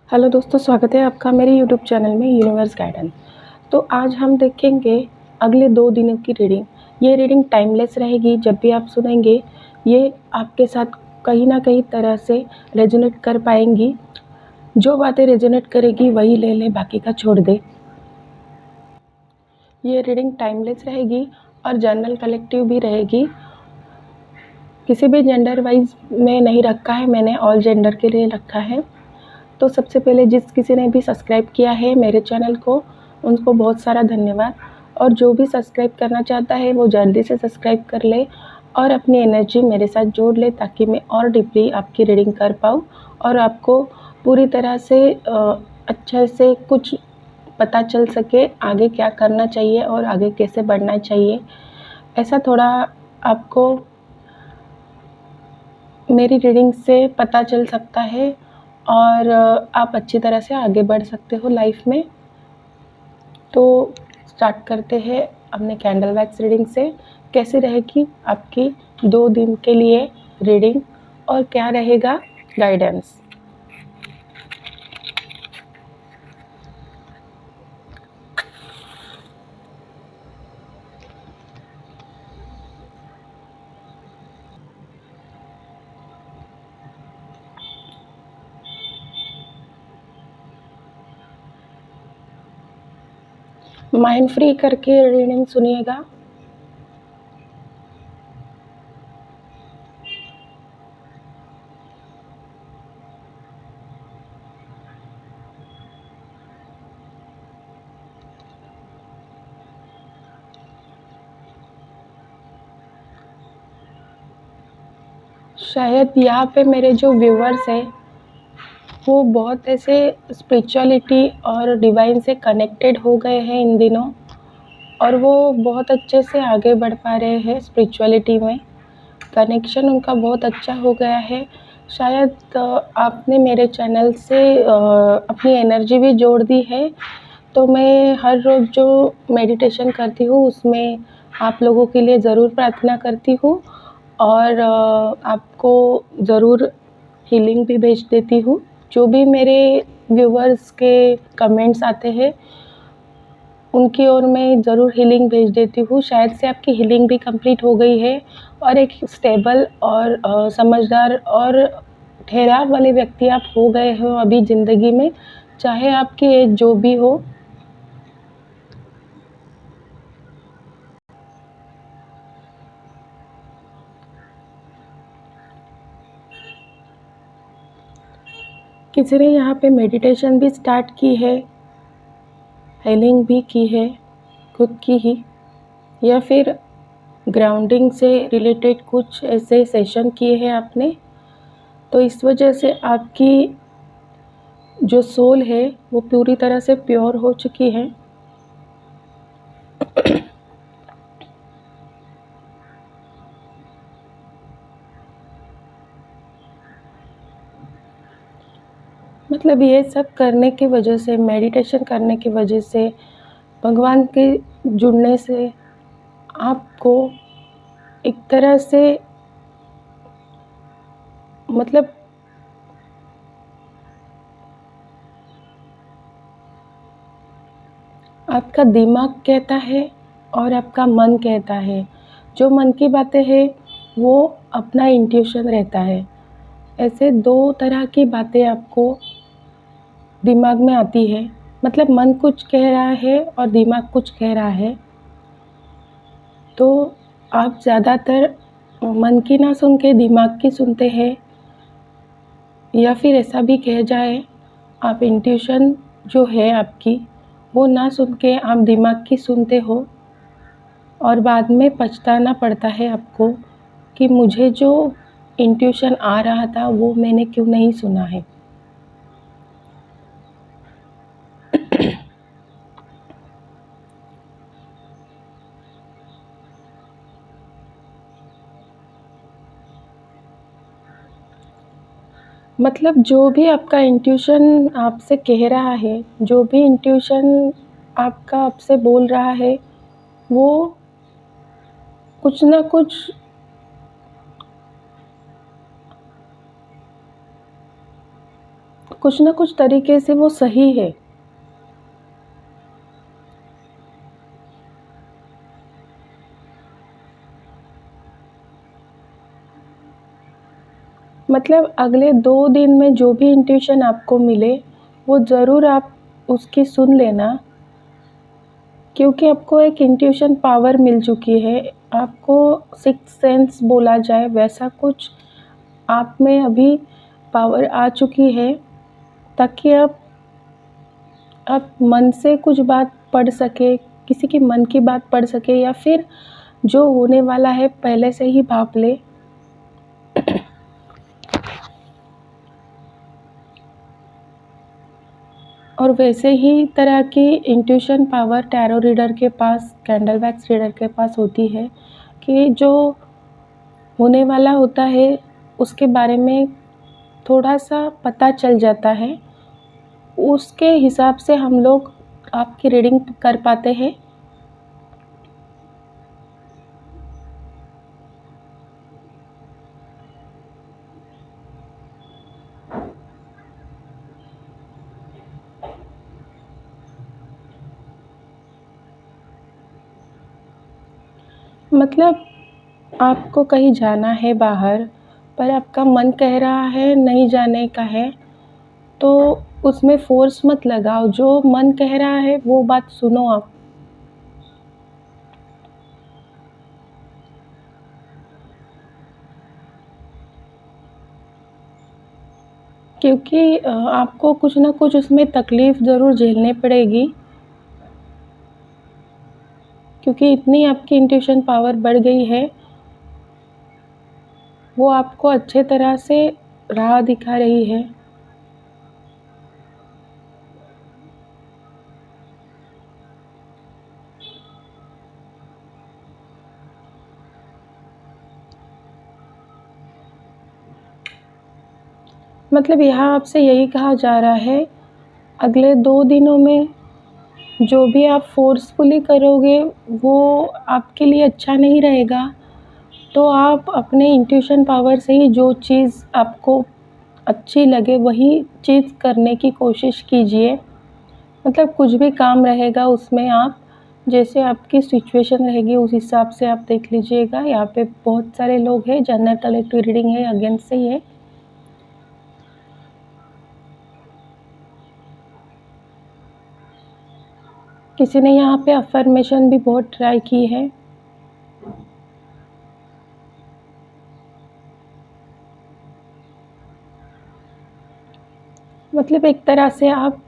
Hello दोस्तों, स्वागत है आपका मेरे यूट्यूब चैनल में यूनिवर्स गाइडेंस। तो आज हम देखेंगे अगले 2 दिनों की रीडिंग। ये रीडिंग टाइमलेस रहेगी। जब भी आप सुनेंगे ये आपके साथ कहीं ना कहीं तरह से रेजोनेट कर पाएंगी। जो बातें रेजोनेट करेगी वही ले ले, बाकी का छोड़ दे। ये रीडिंग टाइमलेस रहेगी और जनरल कलेक्टिव भी रहेगी। किसी भी जेंडर वाइज में नहीं रखा है, मैंने ऑल जेंडर के लिए रखा है। तो सबसे पहले जिस किसी ने भी सब्सक्राइब किया है मेरे चैनल को, उनको बहुत सारा धन्यवाद। और जो भी सब्सक्राइब करना चाहता है वो जल्दी से सब्सक्राइब कर ले और अपनी एनर्जी मेरे साथ जोड़ ले, ताकि मैं और डीपली आपकी रीडिंग कर पाऊँ और आपको पूरी तरह से अच्छे से कुछ पता चल सके आगे क्या करना चाहिए और आगे कैसे बढ़ना चाहिए। ऐसा थोड़ा आपको मेरी रीडिंग से पता चल सकता है और आप अच्छी तरह से आगे बढ़ सकते हो लाइफ में। तो स्टार्ट करते हैं अपने कैंडल वैक्स रीडिंग से। कैसी रहेगी आपकी 2 दिन के लिए रीडिंग और क्या रहेगा गाइडेंस। माइंड फ्री करके रीडिंग सुनिएगा। शायद यहाँ पे मेरे जो व्यूअर्स हैं वो बहुत ऐसे स्पिरिचुअलिटी और डिवाइन से कनेक्टेड हो गए हैं इन दिनों, और वो बहुत अच्छे से आगे बढ़ पा रहे हैं स्पिरिचुअलिटी में। कनेक्शन उनका बहुत अच्छा हो गया है। शायद आपने मेरे चैनल से अपनी एनर्जी भी जोड़ दी है। तो मैं हर रोज़ जो मेडिटेशन करती हूँ उसमें आप लोगों के लिए ज़रूर प्रार्थना करती हूँ और आपको ज़रूर हीलिंग भी भेज देती हूँ। जो भी मेरे व्यूवर्स के कमेंट्स आते हैं उनकी ओर मैं ज़रूर हीलिंग भेज देती हूँ। शायद से आपकी हीलिंग भी कंप्लीट हो गई है और एक स्टेबल और समझदार और ठहराव वाले व्यक्ति आप हो गए हो अभी ज़िंदगी में, चाहे आपकी एज जो भी हो। किसी ने यहाँ पे मेडिटेशन भी स्टार्ट की है, हीलिंग भी की है खुद की ही, या फिर ग्राउंडिंग से रिलेटेड कुछ ऐसे सेशन किए हैं आपने। तो इस वजह से आपकी जो सोल है वो पूरी तरह से प्योर हो चुकी है। मतलब ये सब करने की वजह से, मेडिटेशन करने की वजह से, भगवान के जुड़ने से आपको एक तरह से मतलब आपका दिमाग कहता है और आपका मन कहता है। जो मन की बातें हैं वो अपना इंट्यूशन रहता है। ऐसे 2 तरह की बातें आपको दिमाग में आती है। मतलब मन कुछ कह रहा है और दिमाग कुछ कह रहा है। तो आप ज़्यादातर मन की ना सुन के दिमाग की सुनते हैं, या फिर ऐसा भी कह जाए आप इंट्यूशन जो है आपकी वो ना सुन के आप दिमाग की सुनते हो, और बाद में पछताना पड़ता है आपको कि मुझे जो इंट्यूशन आ रहा था वो मैंने क्यों नहीं सुना है। मतलब जो भी आपका इंट्यूशन आपसे कह रहा है, जो भी इंट्यूशन आपका आपसे बोल रहा है, वो कुछ ना कुछ कुछ ना कुछ तरीके से वो सही है। मतलब अगले 2 दिन में जो भी इंट्यूशन आपको मिले, वो ज़रूर आप उसकी सुन लेना, क्योंकि आपको एक इंट्यूशन पावर मिल चुकी है। आपको सिक्स्थ सेंस बोला जाए, वैसा कुछ आप में अभी पावर आ चुकी है, ताकि आप मन से कुछ बात पढ़ सके, किसी की मन की बात पढ़ सके, या फिर जो होने वाला है पहले से ही भाप ले। और वैसे ही तरह की इंट्यूशन पावर टैरो रीडर के पास, कैंडल वैक्स रीडर के पास होती है, कि जो होने वाला होता है उसके बारे में थोड़ा सा पता चल जाता है। उसके हिसाब से हम लोग आपकी रीडिंग कर पाते हैं। मतलब आपको कहीं जाना है बाहर, पर आपका मन कह रहा है नहीं जाने का है, तो उसमें फ़ोर्स मत लगाओ। जो मन कह रहा है वो बात सुनो आप। क्योंकि आपको कुछ ना कुछ उसमें तकलीफ़ ज़रूर झेलनी पड़ेगी, क्योंकि इतनी आपकी इंट्यूशन पावर बढ़ गई है। वो आपको अच्छे तरह से राह दिखा रही है। मतलब यहाँ आपसे यही कहा जा रहा है, अगले 2 दिनों में जो भी आप फ़ोर्सफुली करोगे वो आपके लिए अच्छा नहीं रहेगा। तो आप अपने इंट्यूशन पावर से ही जो चीज़ आपको अच्छी लगे वही चीज़ करने की कोशिश कीजिए। मतलब कुछ भी काम रहेगा उसमें आप जैसे आपकी सिचुएशन रहेगी उस हिसाब से आप देख लीजिएगा। यहाँ पे बहुत सारे लोग हैं, जनरल कलेक्टिव रीडिंग है, अगेंस्ट से ही है। किसी ने यहाँ पे अफ़र्मेशन भी बहुत ट्राई की है। मतलब एक तरह से आप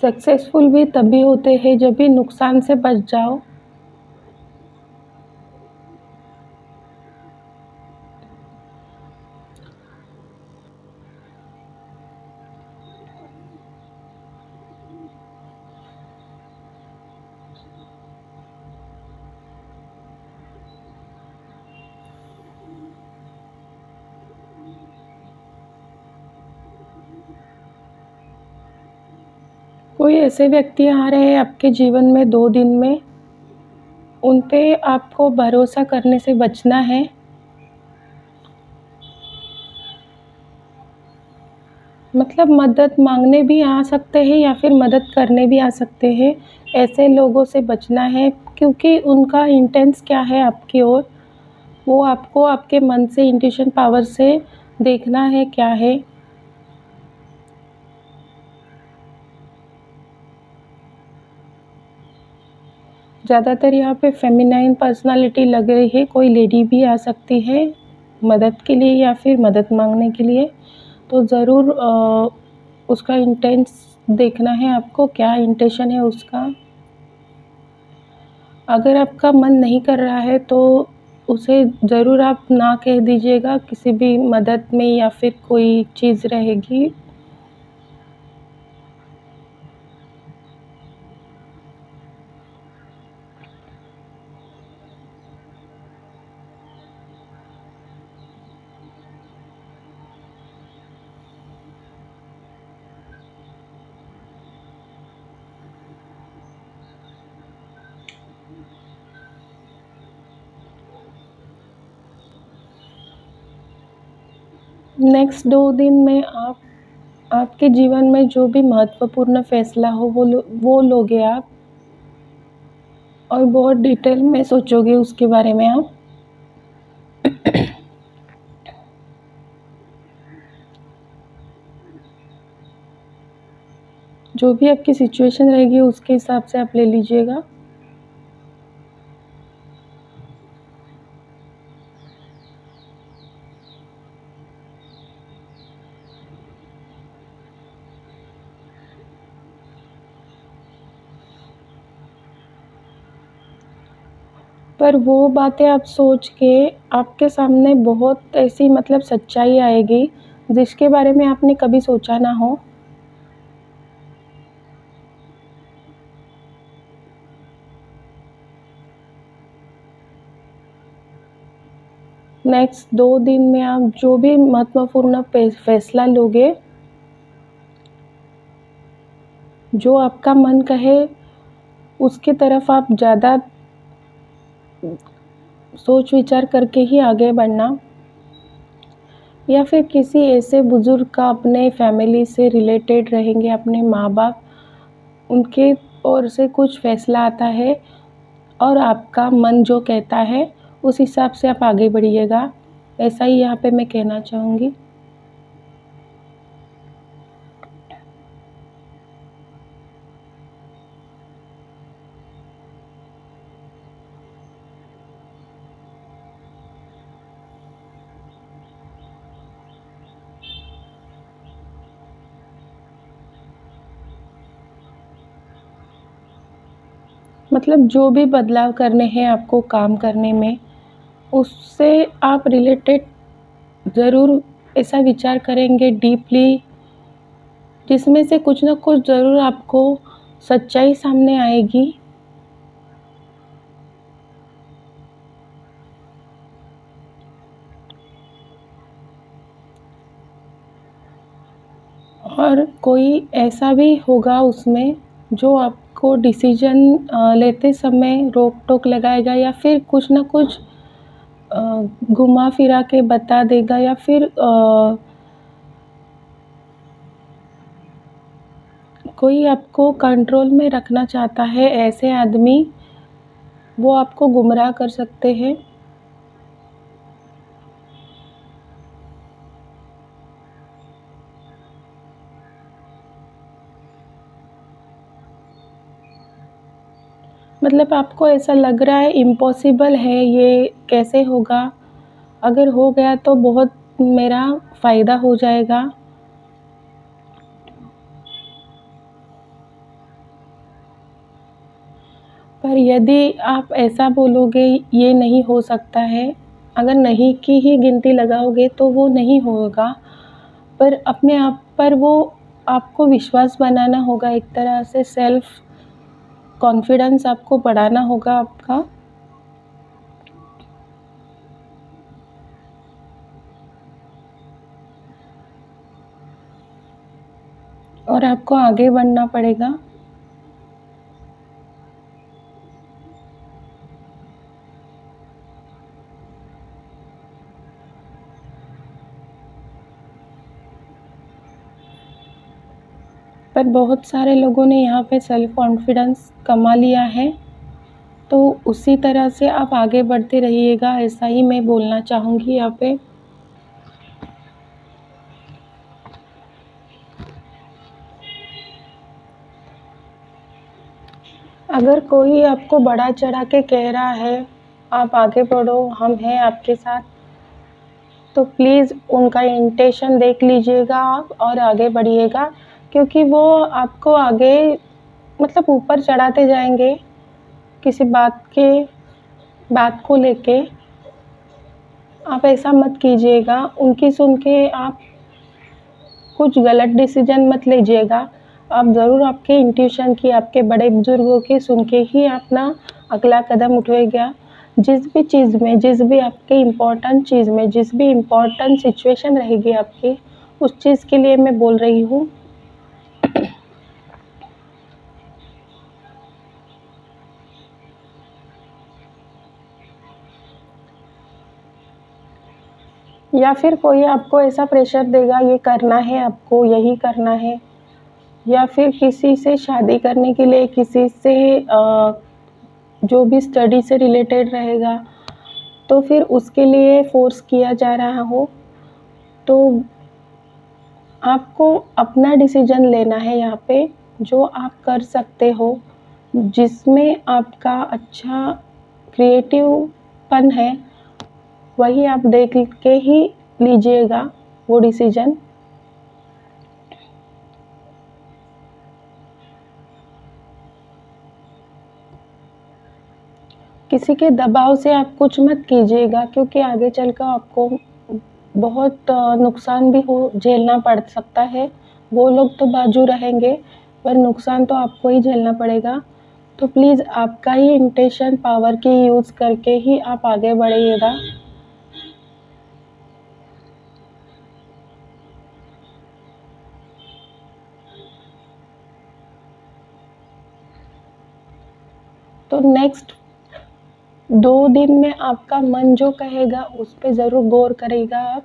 सक्सेसफुल भी तभी होते हैं जब भी नुकसान से बच जाओ। कोई ऐसे व्यक्ति आ रहे हैं आपके जीवन में 2 दिन में, उन पे आपको भरोसा करने से बचना है। मतलब मदद माँगने भी आ सकते हैं या फिर मदद करने भी आ सकते हैं। ऐसे लोगों से बचना है, क्योंकि उनका इंटेंस क्या है आपकी ओर, वो आपको आपके मन से, इंट्यूशन पावर से देखना है क्या है। ज़्यादातर यहाँ पे फ़ेमिनाइन पर्सनैलिटी लग रही है, कोई लेडी भी आ सकती है मदद के लिए या फिर मदद माँगने के लिए। तो ज़रूर उसका इंटेंस देखना है आपको, क्या इंटेंशन है उसका। अगर आपका मन नहीं कर रहा है तो उसे ज़रूर आप ना कह दीजिएगा किसी भी मदद में या फिर कोई चीज़ रहेगी। नेक्स्ट 2 दिन में आप आपके जीवन में जो भी महत्वपूर्ण फैसला हो वो लोगे आप, और बहुत डिटेल में सोचोगे उसके बारे में आप। जो भी आपकी सिचुएशन रहेगी उसके हिसाब से आप ले लीजिएगा। पर वो बातें आप सोच के आपके सामने बहुत ऐसी मतलब सच्चाई आएगी जिसके बारे में आपने कभी सोचा ना हो। नेक्स्ट 2 दिन में आप जो भी महत्वपूर्ण फैसला लोगे, जो आपका मन कहे उसकी तरफ आप ज़्यादा सोच विचार करके ही आगे बढ़ना। या फिर किसी ऐसे बुज़ुर्ग का अपने फैमिली से रिलेटेड रहेंगे, अपने माँ-बाप, उनके ओर से कुछ फैसला आता है और आपका मन जो कहता है उस हिसाब से आप आगे बढ़िएगा। ऐसा ही यहाँ पे मैं कहना चाहूँगी। मतलब जो भी बदलाव करने हैं आपको काम करने में, उससे आप रिलेटेड ज़रूर ऐसा विचार करेंगे डीपली, जिसमें से कुछ ना कुछ ज़रूर आपको सच्चाई सामने आएगी। और कोई ऐसा भी होगा उसमें जो आपको डिसीजन लेते समय रोक-टोक लगाएगा, या फिर कुछ ना कुछ घुमा फिरा के बता देगा, या फिर कोई आपको कंट्रोल में रखना चाहता है, ऐसे आदमी वो आपको गुमराह कर सकते हैं। मतलब आपको ऐसा लग रहा है इम्पॉसिबल है, ये कैसे होगा? अगर हो गया तो बहुत मेरा फ़ायदा हो जाएगा। पर यदि आप ऐसा बोलोगे ये नहीं हो सकता है, अगर नहीं की ही गिनती लगाओगे तो वो नहीं होगा। पर अपने आप पर वो आपको विश्वास बनाना होगा, एक तरह से सेल्फ कॉन्फिडेंस आपको बढ़ाना होगा आपका। और आपको आगे बढ़ना पड़ेगा। पर बहुत सारे लोगों ने यहाँ पे सेल्फ कॉन्फिडेंस कमा लिया है, तो उसी तरह से आप आगे बढ़ते रहिएगा, ऐसा ही मैं बोलना चाहूँगी यहाँ पे। अगर कोई आपको बढ़ा चढ़ा के कह रहा है आप आगे बढ़ो, हम हैं आपके साथ, तो प्लीज़ उनका इंटेंशन देख लीजिएगा आप और आगे बढ़िएगा, क्योंकि वो आपको आगे मतलब ऊपर चढ़ाते जाएंगे किसी बात को लेके। आप ऐसा मत कीजिएगा, उनकी सुन के आप कुछ गलत डिसीजन मत लीजिएगा। आप ज़रूर आपके इंट्यूशन की, आपके बड़े बुजुर्गों की सुन के ही अपना अगला कदम उठाइएगा। जिस भी चीज़ में, जिस भी आपके इम्पोर्टेंट चीज़ में, जिस भी इम्पोर्टेंट सिचुएशन रहेगी आपकी, उस चीज़ के लिए मैं बोल रही हूँ। या फिर कोई आपको ऐसा प्रेशर देगा, ये करना है आपको, यही करना है, या फिर किसी से शादी करने के लिए, किसी से जो भी स्टडी से रिलेटेड रहेगा, तो फिर उसके लिए फ़ोर्स किया जा रहा हो, तो आपको अपना डिसीजन लेना है यहाँ पे, जो आप कर सकते हो, जिसमें आपका अच्छा क्रिएटिवपन है, वही आप देख के ही लीजिएगा वो डिसीजन। किसी के दबाव से आप कुछ मत कीजिएगा, क्योंकि आगे चलकर आपको बहुत नुकसान भी हो झेलना पड़ सकता है। वो लोग तो बाजू रहेंगे, पर नुकसान तो आपको ही झेलना पड़ेगा। तो प्लीज़ आपका ही इंटेंशन पावर की यूज़ करके ही आप आगे बढ़िएगा। तो नेक्स्ट 2 दिन में आपका मन जो कहेगा उस पे ज़रूर गौर करिएगा आप।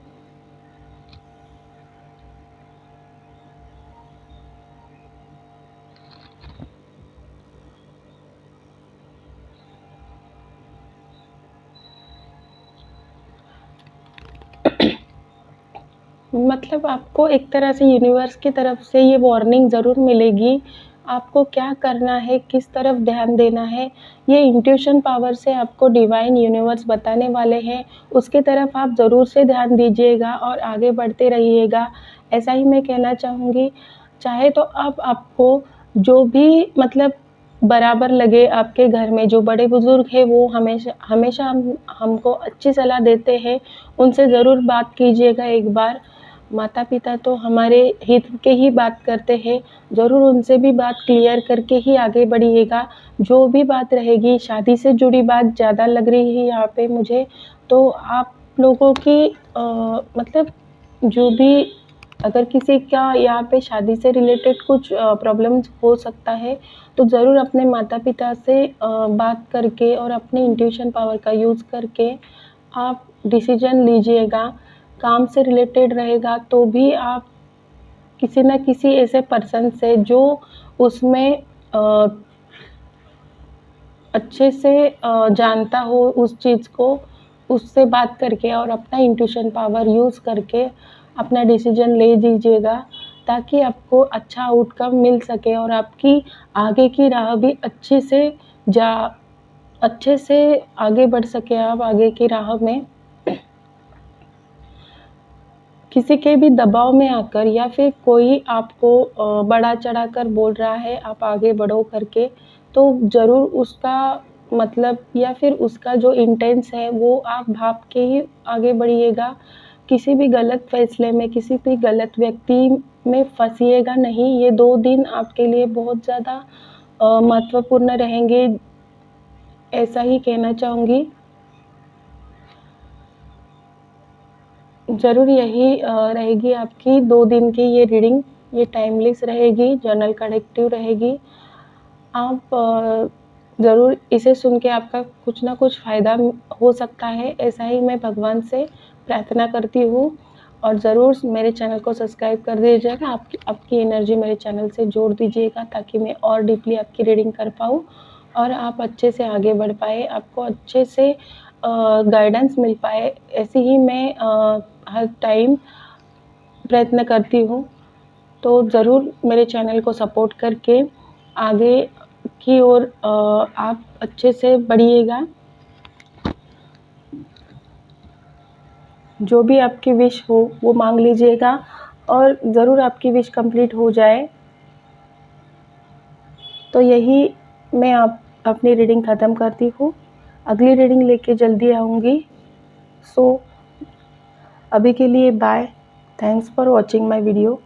मतलब आपको एक तरह से यूनिवर्स की तरफ से ये वार्निंग ज़रूर मिलेगी, आपको क्या करना है, किस तरफ ध्यान देना है, ये इंट्यूशन पावर से आपको डिवाइन यूनिवर्स बताने वाले हैं, उसकी तरफ आप ज़रूर से ध्यान दीजिएगा और आगे बढ़ते रहिएगा। ऐसा ही मैं कहना चाहूँगी। चाहे तो अब आपको जो भी मतलब बराबर लगे, आपके घर में जो बड़े-बुज़ुर्ग हैं वो हमेशा हमेशा हमको अच्छी सलाह देते हैं, उनसे ज़रूर बात कीजिएगा एक बार। माता-पिता तो हमारे हित के ही बात करते हैं, ज़रूर उनसे भी बात क्लियर करके ही आगे बढ़िएगा। जो भी बात रहेगी, शादी से जुड़ी बात ज़्यादा लग रही है यहाँ पे मुझे, तो आप लोगों की मतलब जो भी अगर किसी का यहाँ पे शादी से रिलेटेड कुछ प्रॉब्लम्स हो सकता है, तो ज़रूर अपने माता-पिता से बात करके और अपने इंट्यूशन पावर का यूज़ करके आप डिसीजन लीजिएगा। काम से रिलेटेड रहेगा तो भी आप किसी न किसी ऐसे पर्सन से जो उसमें अच्छे से जानता हो उस चीज़ को, उससे बात करके और अपना इंट्यूशन पावर यूज़ करके अपना डिसीजन ले दीजिएगा, ताकि आपको अच्छा आउटकम मिल सके और आपकी आगे की राह भी अच्छे से आगे बढ़ सके आप आगे की राह में। किसी के भी दबाव में आकर या फिर कोई आपको बढ़ा चढ़ाकर बोल रहा है आप आगे बढ़ो करके, तो ज़रूर उसका मतलब या फिर उसका जो इंटेंस है वो आप भाप के ही आगे बढ़िएगा। किसी भी गलत फ़ैसले में, किसी भी गलत व्यक्ति में फँसिएगा नहीं। ये 2 दिन आपके लिए बहुत ज़्यादा महत्वपूर्ण रहेंगे, ऐसा ही कहना चाहूँगी। ज़रूर यही रहेगी आपकी 2 दिन की ये रीडिंग, ये टाइमलेस रहेगी, जनरल कलेक्टिव रहेगी। आप ज़रूर इसे सुन के आपका कुछ ना कुछ फ़ायदा हो सकता है, ऐसा ही मैं भगवान से प्रार्थना करती हूँ। और ज़रूर मेरे चैनल को सब्सक्राइब कर दीजिएगा, आपकी एनर्जी मेरे चैनल से जोड़ दीजिएगा, ताकि मैं और डीपली आपकी रीडिंग कर पाऊँ और आप अच्छे से आगे बढ़ पाएँ, आपको अच्छे से गाइडेंस मिल पाए। ऐसे ही मैं हर टाइम प्रयत्न करती हूँ। तो ज़रूर मेरे चैनल को सपोर्ट करके आगे की ओर आप अच्छे से बढ़िएगा। जो भी आपकी विश हो वो मांग लीजिएगा और ज़रूर आपकी विश कंप्लीट हो जाए। तो यही मैं अपनी रीडिंग ख़त्म करती हूँ। अगली रीडिंग लेके जल्दी आऊँगी। सो अभी के लिए bye. Thanks for watching my video.